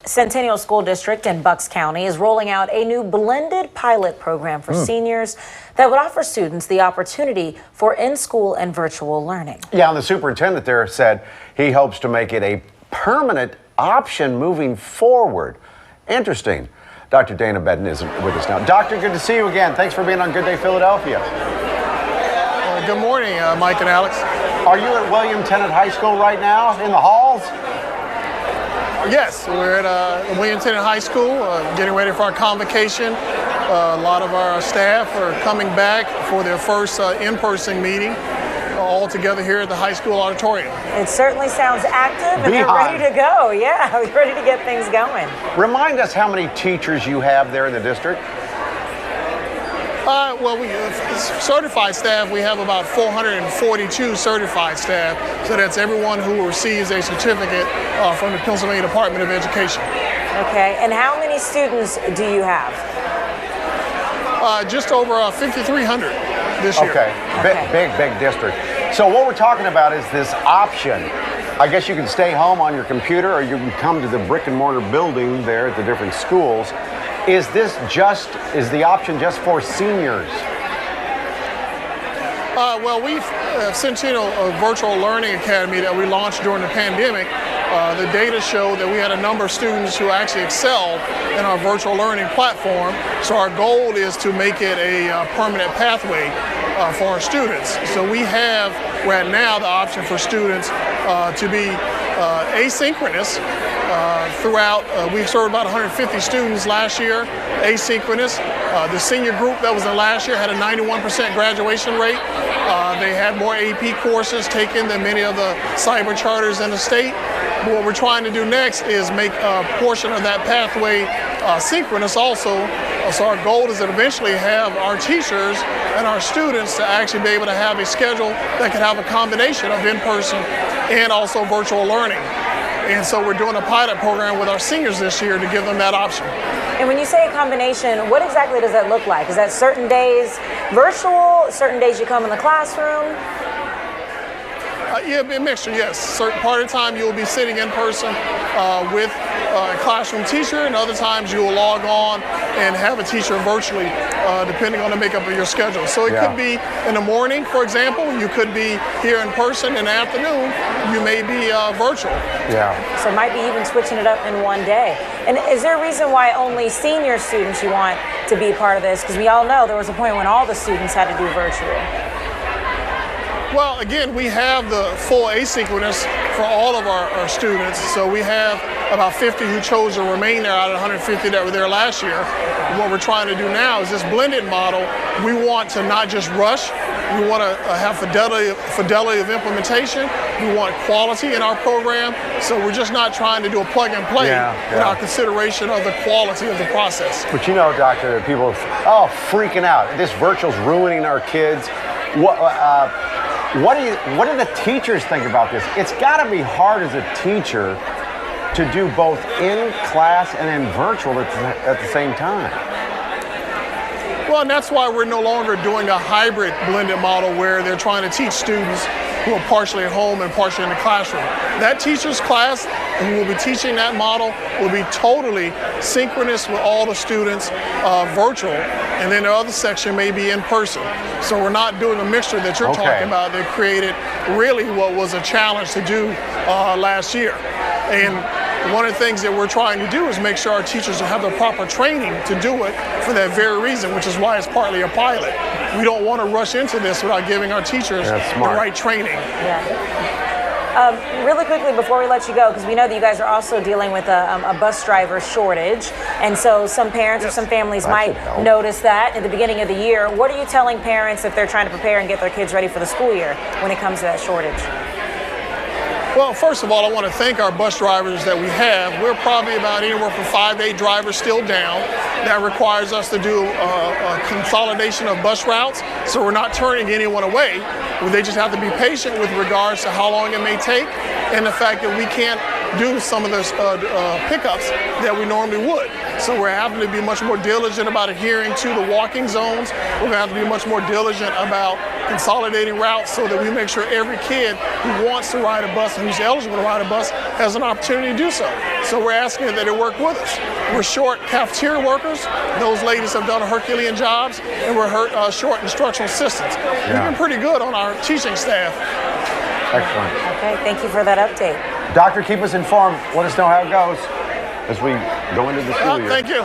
Centennial School District in Bucks County is rolling out a new blended pilot program for seniors that would offer students the opportunity for in-school and virtual learning. Yeah, and the superintendent there said he hopes to make it a permanent option moving forward. Interesting. Dr. Dana Bedden is with us now. Doctor, good to see you again. Thanks for being on Good Day Philadelphia. Good morning, Mike and Alex. Are you at William Tennant High School right now in the halls? Yes, we're at William Tennant High School, getting ready for our convocation. A lot of our staff are coming back for their first in-person meeting, all together here at the high school auditorium. It certainly sounds active and they're ready to go. Yeah, we're ready to get things going. Remind us how many teachers you have there in the district. Well, we certified staff, we have about 442 certified staff, so that's everyone who receives a certificate from the Pennsylvania Department of Education. Okay, and how many students do you have? Just over 5,300 this year. Okay, big district. So what we're talking about is this option. I guess you can stay home on your computer or you can come to the brick and mortar building there at the different schools. Is the option just for seniors? Well, we've Centennial Virtual Learning Academy that we launched during the pandemic. The data showed that we had a number of students who actually excelled in our virtual learning platform. So our goal is to make it a permanent pathway for our students. So we have right now the option for students to be asynchronous throughout. We served about 150 students last year, asynchronous. The senior group that was in last year had a 91% graduation rate. They had more AP courses taken than many of the cyber charters in the state. But what we're trying to do next is make a portion of that pathway synchronous also. So our goal is to eventually have our teachers and our students to actually be able to have a schedule that can have a combination of in-person and also virtual learning. And so we're doing a pilot program with our seniors this year to give them that option. And when you say a combination, what exactly does that look like? Is that certain days virtual, certain days you come in the classroom? Yeah, a mixture, yes. Certain part of the time you'll be sitting in person with a classroom teacher, and other times you will log on and have a teacher virtually, depending on the makeup of your schedule. So it could be in the morning, for example. You could be here in person. In the afternoon, you may be virtual. Yeah. So it might be even switching it up in one day. And is there a reason why only senior students you want to be part of this? Because we all know there was a point when all the students had to do virtual. Well, again, we have the full asynchronous for all of our students. So we have about 50 who chose to remain there out of 150 that were there last year. What we're trying to do now is this blended model. We want to not just rush. We want to have fidelity of implementation. We want quality in our program. So we're just not trying to do a plug and play without consideration of the quality of the process. But you know, Doctor, people are freaking out. This virtual's ruining our kids. What do the teachers think about this? It's got to be hard as a teacher to do both in class and in virtual at the same time. Well, and that's why we're no longer doing a hybrid blended model where they're trying to teach students who are partially at home and partially in the classroom. That teacher's class who will be teaching that model will be totally synchronous with all the students virtual, and then the other section may be in person. So we're not doing a mixture that you're talking about that created really what was a challenge to do last year. And one of the things that we're trying to do is make sure our teachers have the proper training to do it for that very reason, which is why it's partly a pilot. We don't want to rush into this without giving our teachers the right training. Really quickly before we let you go, because we know that you guys are also dealing with a bus driver shortage, and so some parents or some families might notice that at the beginning of the year. What are you telling parents if they're trying to prepare and get their kids ready for the school year when it comes to that shortage? Well, first of all, I want to thank our bus drivers that we have. We're probably about anywhere from 5 to 8 drivers still down. That requires us to do a consolidation of bus routes, so we're not turning anyone away. They just have to be patient with regards to how long it may take and the fact that we can't do some of those pickups that we normally would. So we're having to be much more diligent about adhering to the walking zones. We're going to have to be much more diligent about consolidating routes so that we make sure every kid who wants to ride a bus and who's eligible to ride a bus has an opportunity to do so. So we're asking that they work with us. We're short cafeteria workers. Those ladies have done Herculean jobs, and we're short instructional assistants. We've been pretty good on our teaching staff. Excellent. Okay, thank you for that update. Doctor, keep us informed. Let us know how it goes as we go into the school year. Thank you.